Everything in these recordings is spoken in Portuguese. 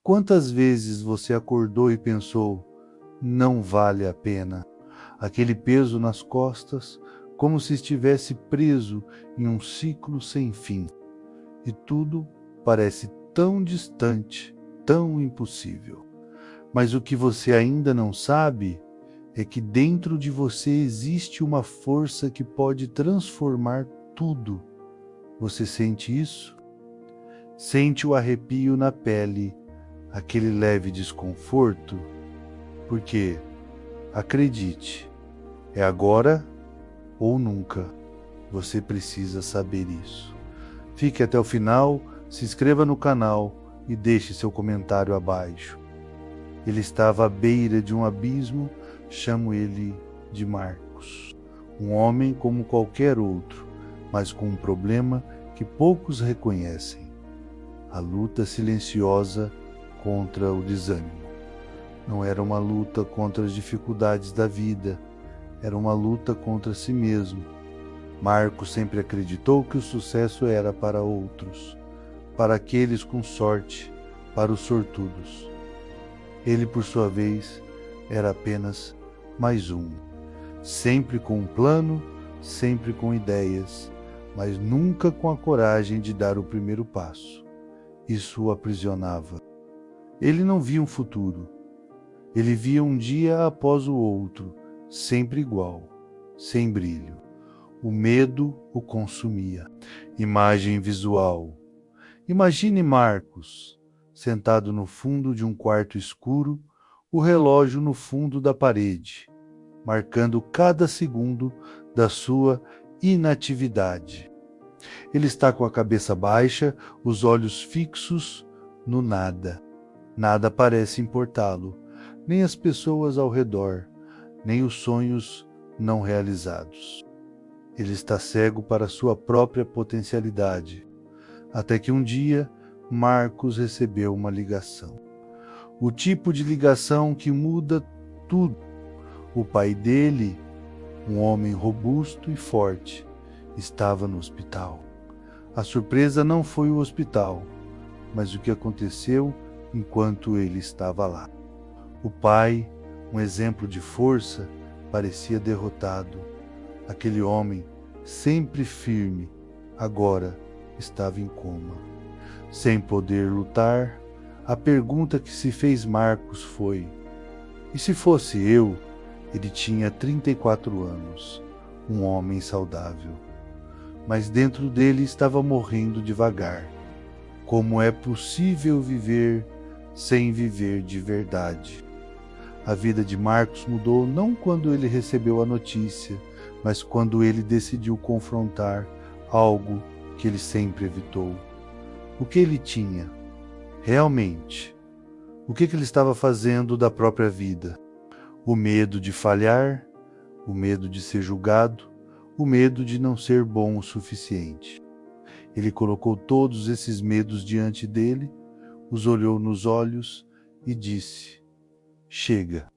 Quantas vezes você acordou e pensou, não vale a pena? Aquele peso nas costas, como se estivesse preso em um ciclo sem fim. E tudo parece tão distante, tão impossível. Mas o que você ainda não sabe é que dentro de você existe uma força que pode transformar tudo. Você sente isso? Sente o arrepio na pele, aquele leve desconforto? Porque, acredite, é agora ou nunca. Você precisa saber isso. Fique até o final, se inscreva no canal e deixe seu comentário abaixo. Ele estava à beira de um abismo, chamo ele de Marcos. Um homem como qualquer outro, mas com um problema que poucos reconhecem. A luta silenciosa contra o desânimo. Não era uma luta contra as dificuldades da vida, era uma luta contra si mesmo. Marcos sempre acreditou que o sucesso era para outros, para aqueles com sorte, para os sortudos. Ele, por sua vez, era apenas mais um, sempre com um plano, sempre com ideias, mas nunca com a coragem de dar o primeiro passo. Isso o aprisionava. Ele não via um futuro. Ele via um dia após o outro, sempre igual, sem brilho. O medo o consumia. Imagem visual. Imagine Marcos, sentado no fundo de um quarto escuro, o relógio no fundo da parede, marcando cada segundo da sua inatividade. Ele está com a cabeça baixa, os olhos fixos no nada. Nada parece importá-lo, nem as pessoas ao redor, nem os sonhos não realizados. Ele está cego para sua própria potencialidade, até que um dia Marcos recebeu uma ligação. O tipo de ligação que muda tudo. O pai dele, um homem robusto e forte, estava no hospital. A surpresa não foi o hospital, mas o que aconteceu enquanto ele estava lá. O pai, um exemplo de força, parecia derrotado. Aquele homem, sempre firme, agora estava em coma. Sem poder lutar, a pergunta que se fez Marcos foi: e se fosse eu? Ele tinha 34 anos, um homem saudável. Mas dentro dele estava morrendo devagar. Como é possível viver sem viver de verdade? A vida de Marcos mudou não quando ele recebeu a notícia, mas quando ele decidiu confrontar algo que ele sempre evitou. O que ele tinha? Realmente, o que ele estava fazendo da própria vida? O medo de falhar, o medo de ser julgado, o medo de não ser bom o suficiente. Ele colocou todos esses medos diante dele, os olhou nos olhos e disse: chega.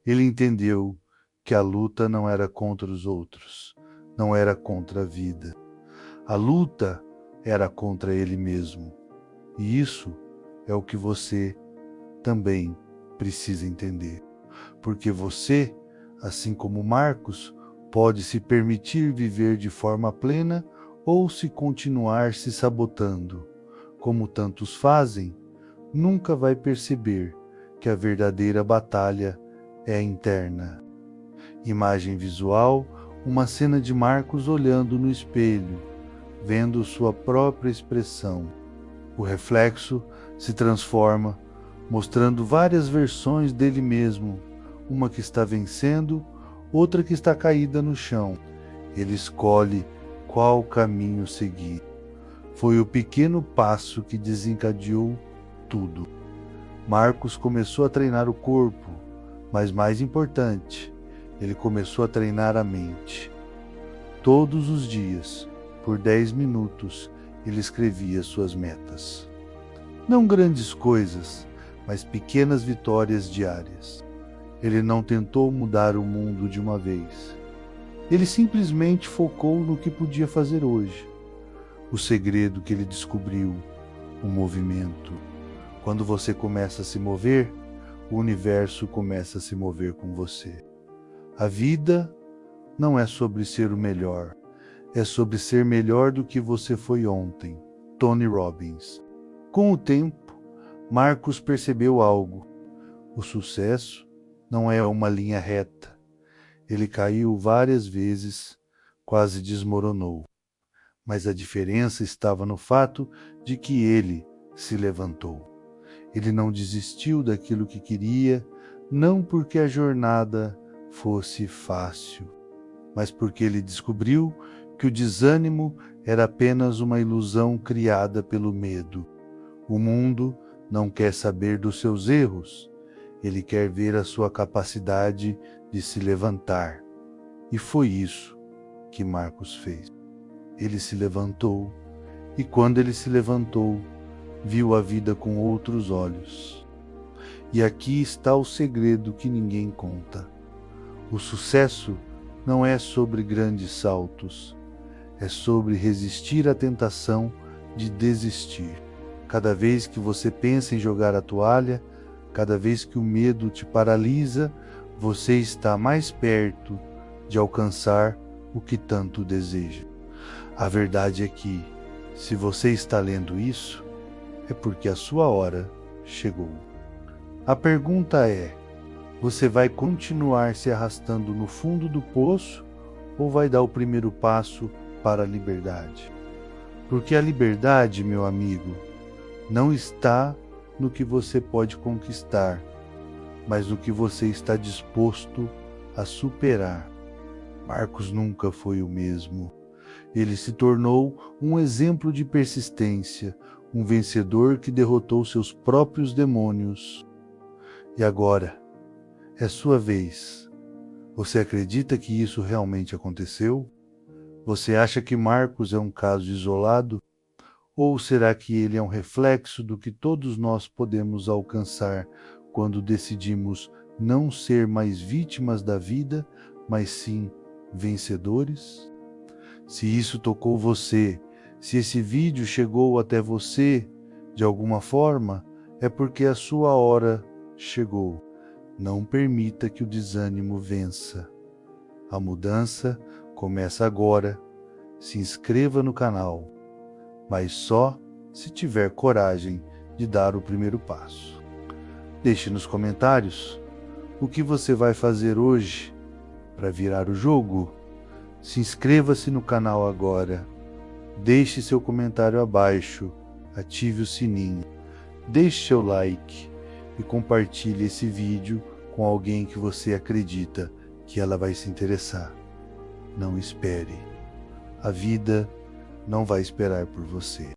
Ele entendeu que a luta não era contra os outros, não era contra a vida. A luta era contra ele mesmo. E isso é o que você também precisa entender. Porque você, assim como Marcos, pode se permitir viver de forma plena ou se continuar se sabotando. Como tantos fazem, nunca vai perceber que a verdadeira batalha é interna. Imagem visual, uma cena de Marcos olhando no espelho, vendo sua própria expressão. O reflexo se transforma, mostrando várias versões dele mesmo, uma que está vencendo, outra que está caída no chão. Ele escolhe qual caminho seguir. Foi o pequeno passo que desencadeou tudo. Marcos começou a treinar o corpo, mas mais importante, ele começou a treinar a mente. Todos os dias, por 10 minutos, ele escrevia suas metas. Não grandes coisas, mas pequenas vitórias diárias. Ele não tentou mudar o mundo de uma vez. Ele simplesmente focou no que podia fazer hoje. O segredo que ele descobriu, o movimento. Quando você começa a se mover, o universo começa a se mover com você. A vida não é sobre ser o melhor, é sobre ser melhor do que você foi ontem. Tony Robbins. Com o tempo, Marcos percebeu algo. O sucesso não é uma linha reta. Ele caiu várias vezes, quase desmoronou. Mas a diferença estava no fato de que ele se levantou. Ele não desistiu daquilo que queria, não porque a jornada fosse fácil, mas porque ele descobriu que o desânimo era apenas uma ilusão criada pelo medo. O mundo não quer saber dos seus erros, ele quer ver a sua capacidade de se levantar. E foi isso que Marcos fez. Ele se levantou, e quando ele se levantou, viu a vida com outros olhos. E aqui está o segredo que ninguém conta. O sucesso não é sobre grandes saltos, é sobre resistir à tentação de desistir. Cada vez que você pensa em jogar a toalha, cada vez que o medo te paralisa, você está mais perto de alcançar o que tanto deseja. A verdade é que, se você está lendo isso, é porque a sua hora chegou. A pergunta é: você vai continuar se arrastando no fundo do poço ou vai dar o primeiro passo para a liberdade? Porque a liberdade, meu amigo, não está no que você pode conquistar, mas no que você está disposto a superar. Marcos nunca foi o mesmo. Ele se tornou um exemplo de persistência, um vencedor que derrotou seus próprios demônios. E agora, é sua vez. Você acredita que isso realmente aconteceu? Você acha que Marcos é um caso isolado? Ou será que ele é um reflexo do que todos nós podemos alcançar quando decidimos não ser mais vítimas da vida, mas sim vencedores? Se isso tocou você, se esse vídeo chegou até você de alguma forma, é porque a sua hora chegou. Não permita que o desânimo vença. A mudança começa agora. Se inscreva no canal, mas só se tiver coragem de dar o primeiro passo. Deixe nos comentários o que você vai fazer hoje para virar o jogo. Se inscreva-se no canal agora. Deixe seu comentário abaixo, ative o sininho, deixe seu like e compartilhe esse vídeo com alguém que você acredita que ela vai se interessar. Não espere. A vida não vai esperar por você.